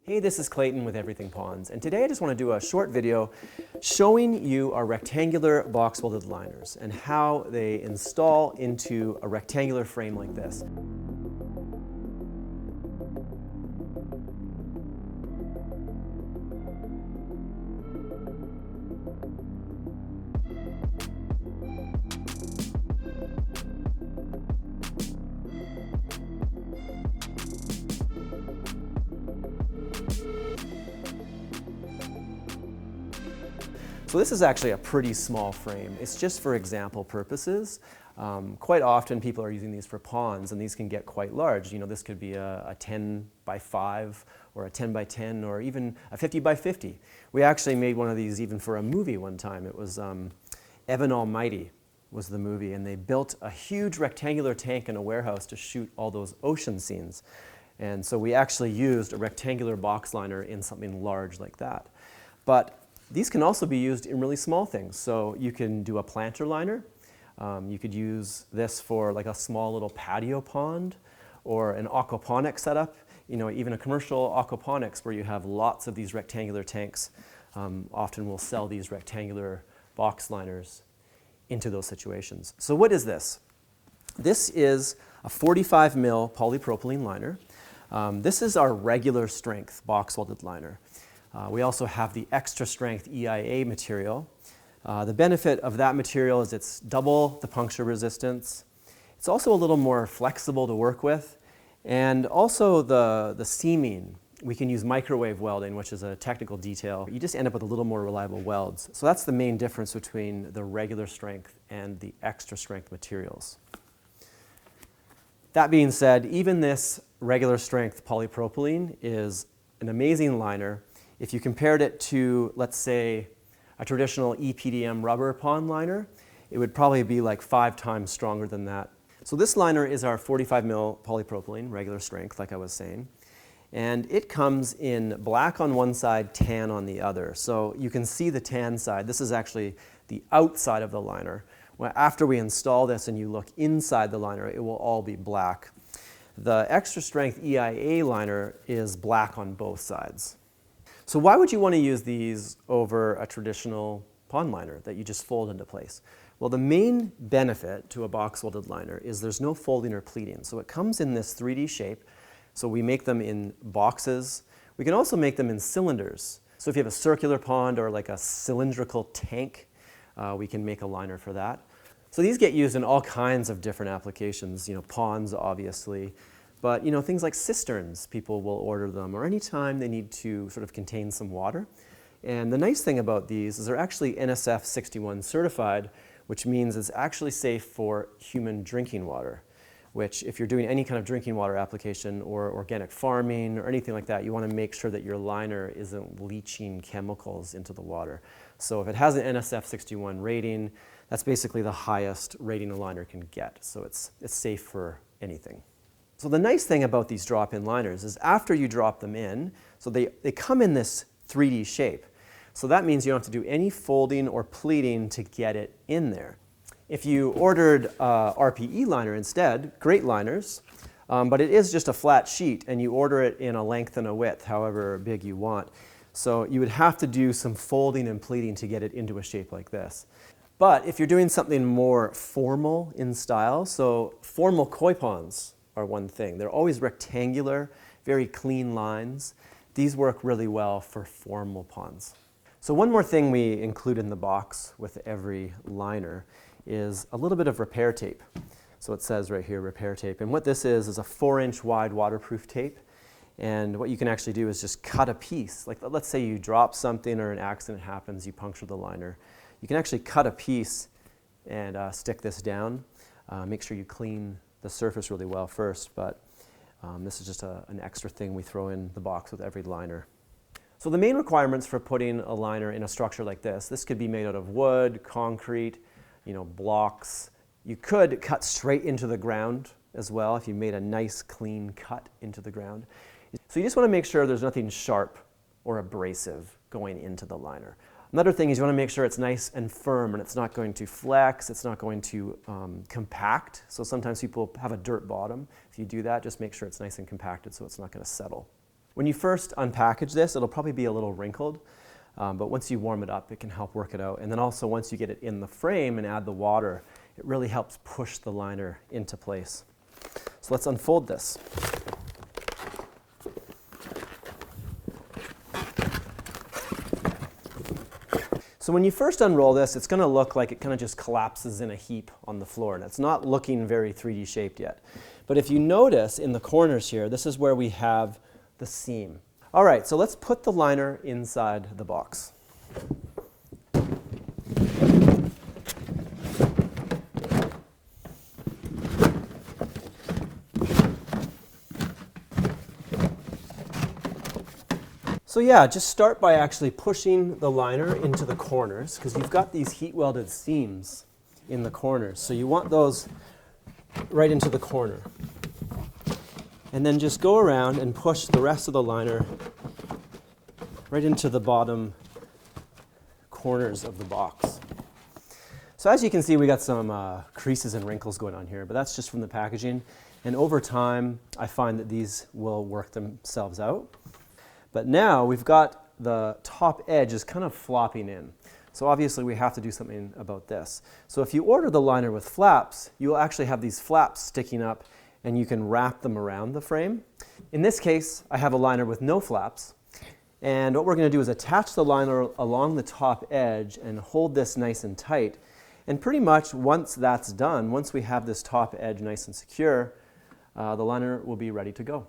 Hey, this is Clayton with Everything Ponds, and today I just want to do a short video showing you our rectangular box welded liners and how they install into a rectangular frame like this. So this is actually a pretty small frame. It's just for example purposes. Quite often people are using these for ponds, and these can get quite large. You know, this could be a 10 by 5 or a 10 by 10 or even a 50 by 50. We actually made one of these even for a movie one time. It was Evan Almighty was the movie, and they built a huge rectangular tank in a warehouse to shoot all those ocean scenes. And so we actually used a rectangular box liner in something large like that. But these can also be used in really small things. So you can do a planter liner. You could use this for like a small little patio pond or an aquaponics setup. You know, even a commercial aquaponics where you have lots of these rectangular tanks. Often we'll sell these rectangular box liners into those situations. So what is this? This is a 45 mil polypropylene liner. This is our regular strength box welded liner. We also have the extra strength EIA material. The benefit of that material is it's double the puncture resistance. It's also a little more flexible to work with. And also the seaming. We can use microwave welding, which is a technical detail. You just end up with a little more reliable welds. So that's the main difference between the regular strength and the extra strength materials. That being said, even this regular strength polypropylene is an amazing liner. If you compared it to, let's say, a traditional EPDM rubber pond liner, it would probably be like 5 times stronger than that. So this liner is our 45 mil polypropylene, regular strength, like I was saying. And it comes in black on one side, tan on the other. So you can see the tan side. This is actually the outside of the liner. After we install this and you look inside the liner, it will all be black. The extra strength EIA liner is black on both sides. So why would you want to use these over a traditional pond liner that you just fold into place? Well, the main benefit to a box welded liner is there's no folding or pleating. So it comes in this 3D shape. So we make them in boxes. We can also make them in cylinders. So if you have a circular pond or like a cylindrical tank, we can make a liner for that. So these get used in all kinds of different applications, you know, ponds obviously. But you know, things like cisterns, people will order them, or anytime they need to sort of contain some water. And the nice thing about these is they're actually NSF 61 certified, which means it's actually safe for human drinking water, which if you're doing any kind of drinking water application or organic farming or anything like that, you want to make sure that your liner isn't leaching chemicals into the water. So if it has an NSF 61 rating, that's basically the highest rating a liner can get. So it's safe for anything. So the nice thing about these drop-in liners is after you drop them in, so they come in this 3D shape. So that means you don't have to do any folding or pleating to get it in there. If you ordered RPE liner instead, great liners, but it is just a flat sheet and you order it in a length and a width, however big you want. So you would have to do some folding and pleating to get it into a shape like this. But if you're doing something more formal in style, so formal koi ponds are one thing. They're always rectangular, very clean lines. These work really well for formal ponds. So one more thing we include in the box with every liner is a little bit of repair tape. So it says right here, repair tape. And what this is a 4-inch wide waterproof tape. And what you can actually do is just cut a piece. Like let's say you drop something or an accident happens, you puncture the liner. You can actually cut a piece and stick this down. Make sure you clean the surface really well first, but this is just an extra thing we throw in the box with every liner. So the main requirements for putting a liner in a structure like this could be made out of wood, concrete, you know, blocks. You could cut straight into the ground as well if you made a nice clean cut into the ground. So you just want to make sure there's nothing sharp or abrasive going into the liner. Another thing is you want to make sure it's nice and firm and it's not going to flex, it's not going to compact. So sometimes people have a dirt bottom. If you do that, just make sure it's nice and compacted so it's not going to settle. When you first unpackage this, it'll probably be a little wrinkled, but once you warm it up, it can help work it out. And then also once you get it in the frame and add the water, it really helps push the liner into place. So let's unfold this. So when you first unroll this, it's going to look like it kind of just collapses in a heap on the floor, and it's not looking very 3D shaped yet. But if you notice in the corners here, this is where we have the seam. All right, so let's put the liner inside the box. So yeah, just start by actually pushing the liner into the corners, because you've got these heat welded seams in the corners. So you want those right into the corner. And then just go around and push the rest of the liner right into the bottom corners of the box. So as you can see, we got some creases and wrinkles going on here, but that's just from the packaging. And over time, I find that these will work themselves out. But now we've got the top edge is kind of flopping in. So obviously we have to do something about this. So if you order the liner with flaps, you will actually have these flaps sticking up and you can wrap them around the frame. In this case, I have a liner with no flaps. And what we're going to do is attach the liner along the top edge and hold this nice and tight. And pretty much once that's done, once we have this top edge nice and secure, the liner will be ready to go.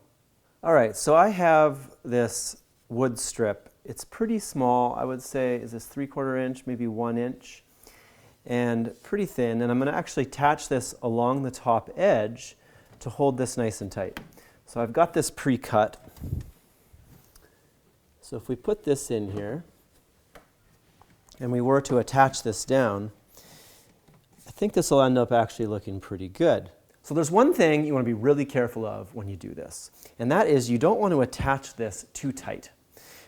All right, so I have this wood strip. It's pretty small, I would say. Is this 3/4 inch, maybe 1 inch? And pretty thin. And I'm going to actually attach this along the top edge to hold this nice and tight. So I've got this pre-cut. So if we put this in here, and we were to attach this down, I think this will end up actually looking pretty good. So there's one thing you want to be really careful of when you do this, and that is you don't want to attach this too tight.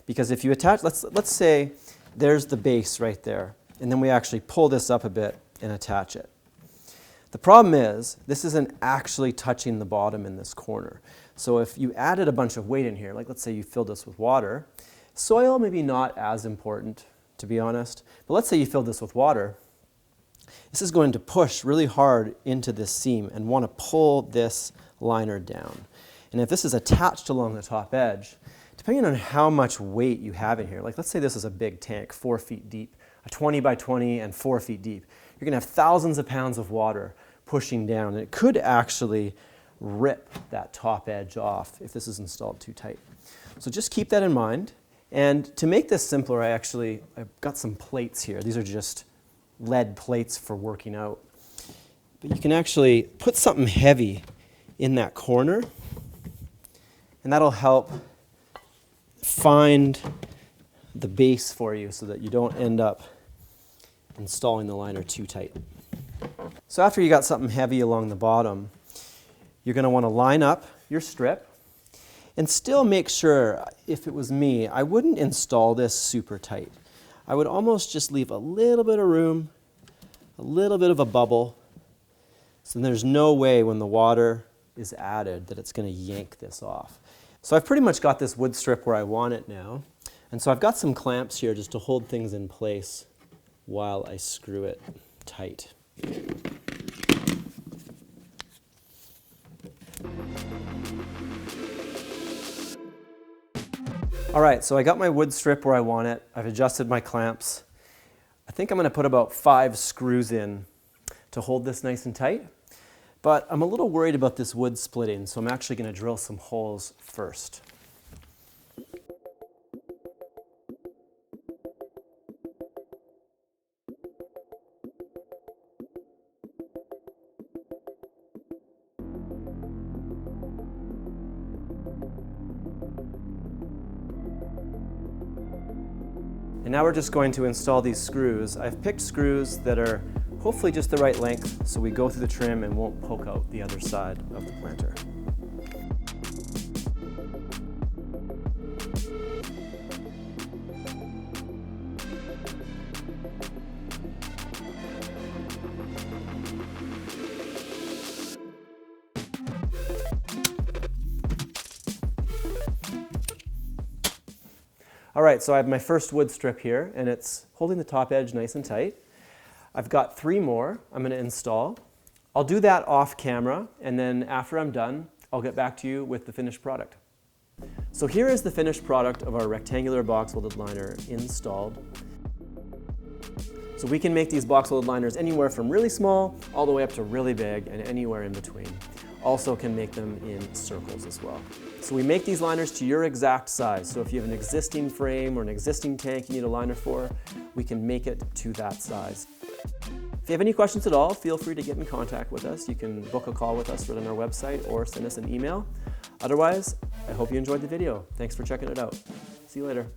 Because if you attach, let's say there's the base right there, and then we actually pull this up a bit and attach it. The problem is this isn't actually touching the bottom in this corner. So if you added a bunch of weight in here, like let's say you filled this with water, soil maybe not as important, to be honest, but let's say you filled this with water, this is going to push really hard into this seam and want to pull this liner down. And if this is attached along the top edge, depending on how much weight you have in here, like let's say this is a big tank, 4 feet deep, a 20 by 20 and 4 feet deep, you're going to have thousands of pounds of water pushing down, and it could actually rip that top edge off if this is installed too tight. So just keep that in mind. And to make this simpler, I've got some plates here. These are just lead plates for working out. But you can actually put something heavy in that corner, and that'll help find the base for you so that you don't end up installing the liner too tight. So after you got something heavy along the bottom, you're going to want to line up your strip and still make sure, if it was me, I wouldn't install this super tight. I would almost just leave a little bit of room, a little bit of a bubble, so there's no way when the water is added that it's going to yank this off. So I've pretty much got this wood strip where I want it now, and so I've got some clamps here just to hold things in place while I screw it tight. All right, so I got my wood strip where I want it. I've adjusted my clamps. I think I'm going to put about 5 screws in to hold this nice and tight. But I'm a little worried about this wood splitting, so I'm actually going to drill some holes first. And now we're just going to install these screws. I've picked screws that are hopefully just the right length so we go through the trim and won't poke out the other side of the planter. All right, so I have my first wood strip here, and it's holding the top edge nice and tight. I've got 3 more I'm going to install. I'll do that off camera, and then after I'm done, I'll get back to you with the finished product. So here is the finished product of our rectangular box welded liner installed. So we can make these box welded liners anywhere from really small all the way up to really big and anywhere in between. Also can make them in circles as well. So we make these liners to your exact size. So if you have an existing frame or an existing tank you need a liner for, we can make it to that size. If you have any questions at all, feel free to get in contact with us. You can book a call with us right on our website or send us an email. Otherwise, I hope you enjoyed the video. Thanks for checking it out. See you later.